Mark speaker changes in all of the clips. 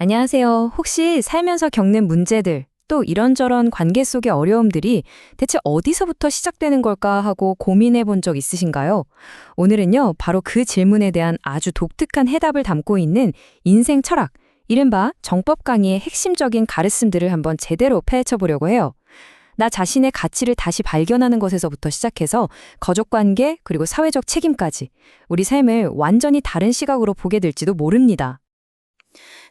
Speaker 1: 안녕하세요. 혹시 살면서 겪는 문제들, 또 이런저런 관계 속의 어려움들이 대체 어디서부터 시작되는 걸까 하고 고민해 본 적 있으신가요? 오늘은요, 바로 그 질문에 대한 아주 독특한 해답을 담고 있는 인생 철학, 이른바 정법 강의의 핵심적인 가르침들을 한번 제대로 파헤쳐 보려고 해요. 나 자신의 가치를 다시 발견하는 것에서부터 시작해서 가족 관계, 그리고 사회적 책임까지 우리 삶을 완전히 다른 시각으로 보게 될지도 모릅니다.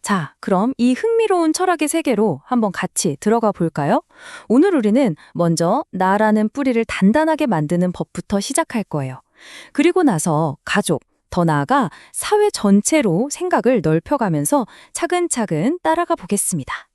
Speaker 1: 자, 그럼 이 흥미로운 철학의 세계로 한번 같이 들어가 볼까요? 오늘 우리는 먼저 나라는 뿌리를 단단하게 만드는 법부터 시작할 거예요. 그리고 나서 가족, 더 나아가 사회 전체로 생각을 넓혀가면서 차근차근 따라가 보겠습니다.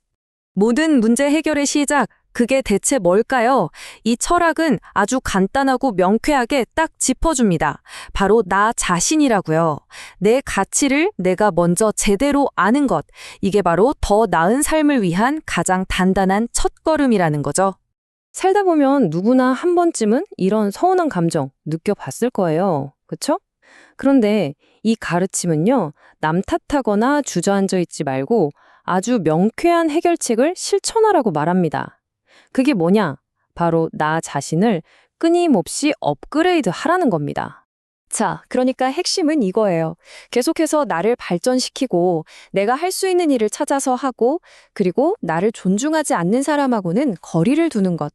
Speaker 1: 모든 문제 해결의 시작, 그게 대체 뭘까요? 이 철학은 아주 간단하고 명쾌하게 딱 짚어줍니다. 바로 나 자신이라고요. 내 가치를 내가 먼저 제대로 아는 것. 이게 바로 더 나은 삶을 위한 가장 단단한 첫걸음이라는 거죠. 살다 보면 누구나 한 번쯤은 이런 서운한 감정 느껴봤을 거예요. 그쵸? 그런데 이 가르침은요, 남 탓하거나 주저앉아 있지 말고 아주 명쾌한 해결책을 실천하라고 말합니다. 그게 뭐냐? 바로 나 자신을 끊임없이 업그레이드 하라는 겁니다. 자, 그러니까 핵심은 이거예요. 계속해서 나를 발전시키고 내가 할 수 있는 일을 찾아서 하고 그리고 나를 존중하지 않는 사람하고는 거리를 두는 것.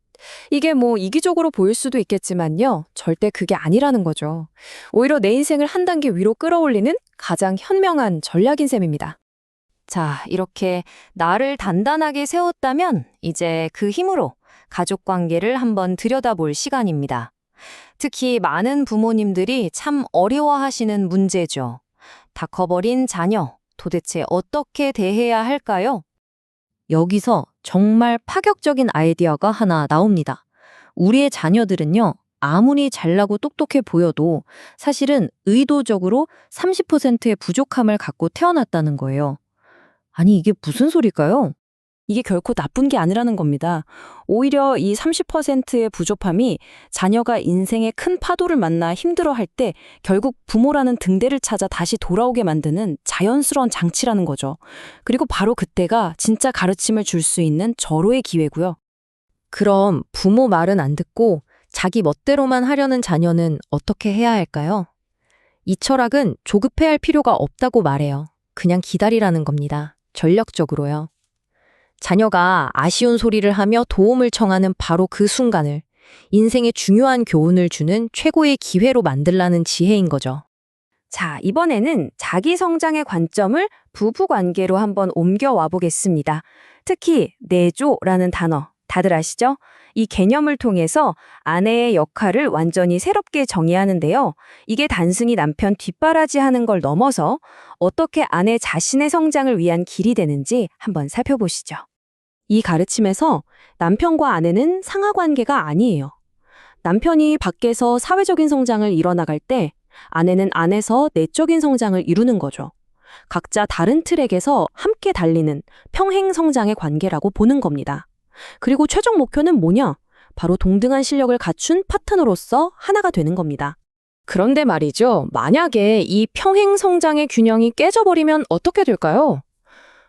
Speaker 1: 이게 뭐 이기적으로 보일 수도 있겠지만요. 절대 그게 아니라는 거죠. 오히려 내 인생을 한 단계 위로 끌어올리는 가장 현명한 전략인 셈입니다. 자, 이렇게 나를 단단하게 세웠다면 이제 그 힘으로 가족 관계를 한번 들여다볼 시간입니다. 특히 많은 부모님들이 참 어려워하시는 문제죠. 다 커버린 자녀, 도대체 어떻게 대해야 할까요? 여기서 정말 파격적인 아이디어가 하나 나옵니다. 우리의 자녀들은요, 아무리 잘나고 똑똑해 보여도 사실은 의도적으로 30%의 부족함을 갖고 태어났다는 거예요. 아니, 이게 무슨 소리일까요? 이게 결코 나쁜 게 아니라는 겁니다. 오히려 이 30%의 부족함이 자녀가 인생의 큰 파도를 만나 힘들어할 때 결국 부모라는 등대를 찾아 다시 돌아오게 만드는 자연스러운 장치라는 거죠. 그리고 바로 그때가 진짜 가르침을 줄 수 있는 절호의 기회고요. 그럼 부모 말은 안 듣고 자기 멋대로만 하려는 자녀는 어떻게 해야 할까요? 이 철학은 조급해할 필요가 없다고 말해요. 그냥 기다리라는 겁니다. 전력적으로요. 자녀가 아쉬운 소리를 하며 도움을 청하는 바로 그 순간을 인생의 중요한 교훈을 주는 최고의 기회로 만들라는 지혜인 거죠. 자, 이번에는 자기 성장의 관점을 부부 관계로 한번 옮겨와 보겠습니다. 특히 내조라는 단어, 다들 아시죠? 이 개념을 통해서 아내의 역할을 완전히 새롭게 정의하는데요. 이게 단순히 남편 뒷바라지하는 걸 넘어서 어떻게 아내 자신의 성장을 위한 길이 되는지 한번 살펴보시죠. 이 가르침에서 남편과 아내는 상하 관계가 아니에요. 남편이 밖에서 사회적인 성장을 이뤄나갈 때 아내는 안에서 내적인 성장을 이루는 거죠. 각자 다른 트랙에서 함께 달리는 평행 성장의 관계라고 보는 겁니다. 그리고 최종 목표는 뭐냐? 바로 동등한 실력을 갖춘 파트너로서 하나가 되는 겁니다. 그런데 말이죠. 만약에 이 평행 성장의 균형이 깨져버리면 어떻게 될까요?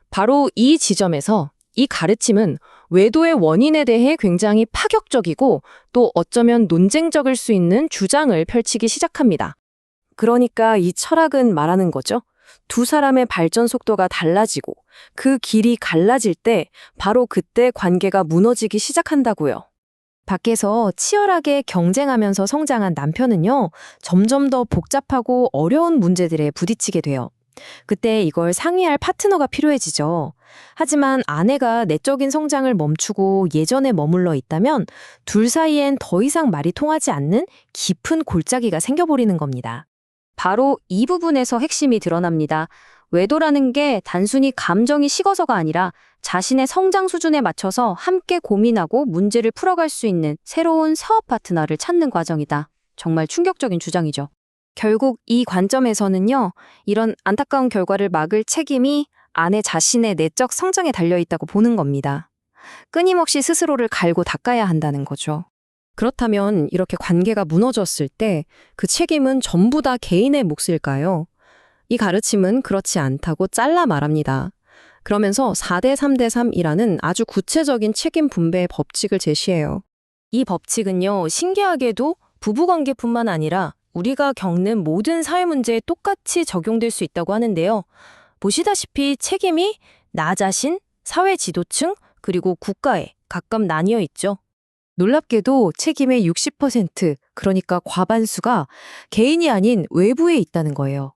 Speaker 1: 바로 이 지점에서 이 가르침은 외도의 원인에 대해 굉장히 파격적이고 또 어쩌면 논쟁적일 수 있는 주장을 펼치기 시작합니다. 그러니까 이 철학은 말하는 거죠. 두 사람의 발전 속도가 달라지고 그 길이 갈라질 때 바로 그때 관계가 무너지기 시작한다고요. 밖에서 치열하게 경쟁하면서 성장한 남편은요, 점점 더 복잡하고 어려운 문제들에 부딪히게 돼요. 그때 이걸 상의할 파트너가 필요해지죠. 하지만 아내가 내적인 성장을 멈추고 예전에 머물러 있다면 둘 사이엔 더 이상 말이 통하지 않는 깊은 골짜기가 생겨버리는 겁니다. 바로 이 부분에서 핵심이 드러납니다. 외도라는 게 단순히 감정이 식어서가 아니라 자신의 성장 수준에 맞춰서 함께 고민하고 문제를 풀어갈 수 있는 새로운 사업 파트너를 찾는 과정이다. 정말 충격적인 주장이죠. 결국 이 관점에서는요, 이런 안타까운 결과를 막을 책임이 아내 자신의 내적 성장에 달려있다고 보는 겁니다. 끊임없이 스스로를 갈고 닦아야 한다는 거죠. 그렇다면 이렇게 관계가 무너졌을 때 그 책임은 전부 다 개인의 몫일까요? 이 가르침은 그렇지 않다고 잘라 말합니다.
Speaker 2: 그러면서 4대 3대 3이라는 아주 구체적인 책임 분배의 법칙을 제시해요.
Speaker 1: 이 법칙은요, 신기하게도 부부관계뿐만 아니라 우리가 겪는 모든 사회 문제에 똑같이 적용될 수 있다고 하는데요. 보시다시피 책임이 나 자신, 사회 지도층, 그리고 국가에 각각 나뉘어 있죠.
Speaker 3: 놀랍게도 책임의 60%, 그러니까 과반수가 개인이 아닌 외부에 있다는 거예요.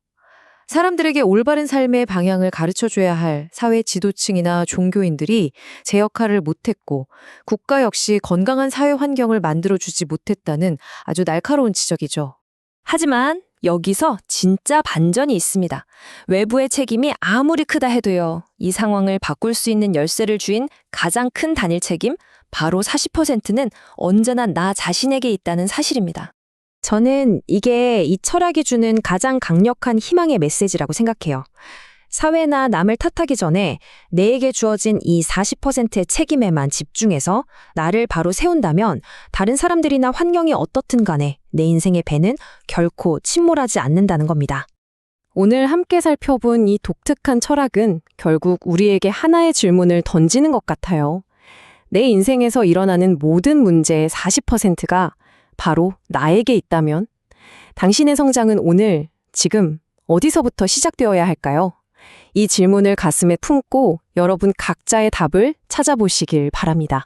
Speaker 3: 사람들에게 올바른 삶의 방향을 가르쳐줘야 할 사회 지도층이나 종교인들이 제 역할을 못했고, 국가 역시 건강한 사회 환경을 만들어주지 못했다는 아주 날카로운 지적이죠.
Speaker 1: 하지만 여기서 진짜 반전이 있습니다. 외부의 책임이 아무리 크다 해도요, 이 상황을 바꿀 수 있는 열쇠를 쥐인 가장 큰 단일 책임, 바로 40%는 언제나 나 자신에게 있다는 사실입니다. 저는 이게 이 철학이 주는 가장 강력한 희망의 메시지라고 생각해요. 사회나 남을 탓하기 전에 내게 주어진 이 40%의 책임에만 집중해서 나를 바로 세운다면 다른 사람들이나 환경이 어떻든 간에 내 인생의 배는 결코 침몰하지 않는다는 겁니다.
Speaker 2: 오늘 함께 살펴본 이 독특한 철학은 결국 우리에게 하나의 질문을 던지는 것 같아요. 내 인생에서 일어나는 모든 문제의 40%가 바로 나에게 있다면 당신의 성장은 오늘, 지금 어디서부터 시작되어야 할까요? 이 질문을 가슴에 품고 여러분 각자의 답을 찾아보시길 바랍니다.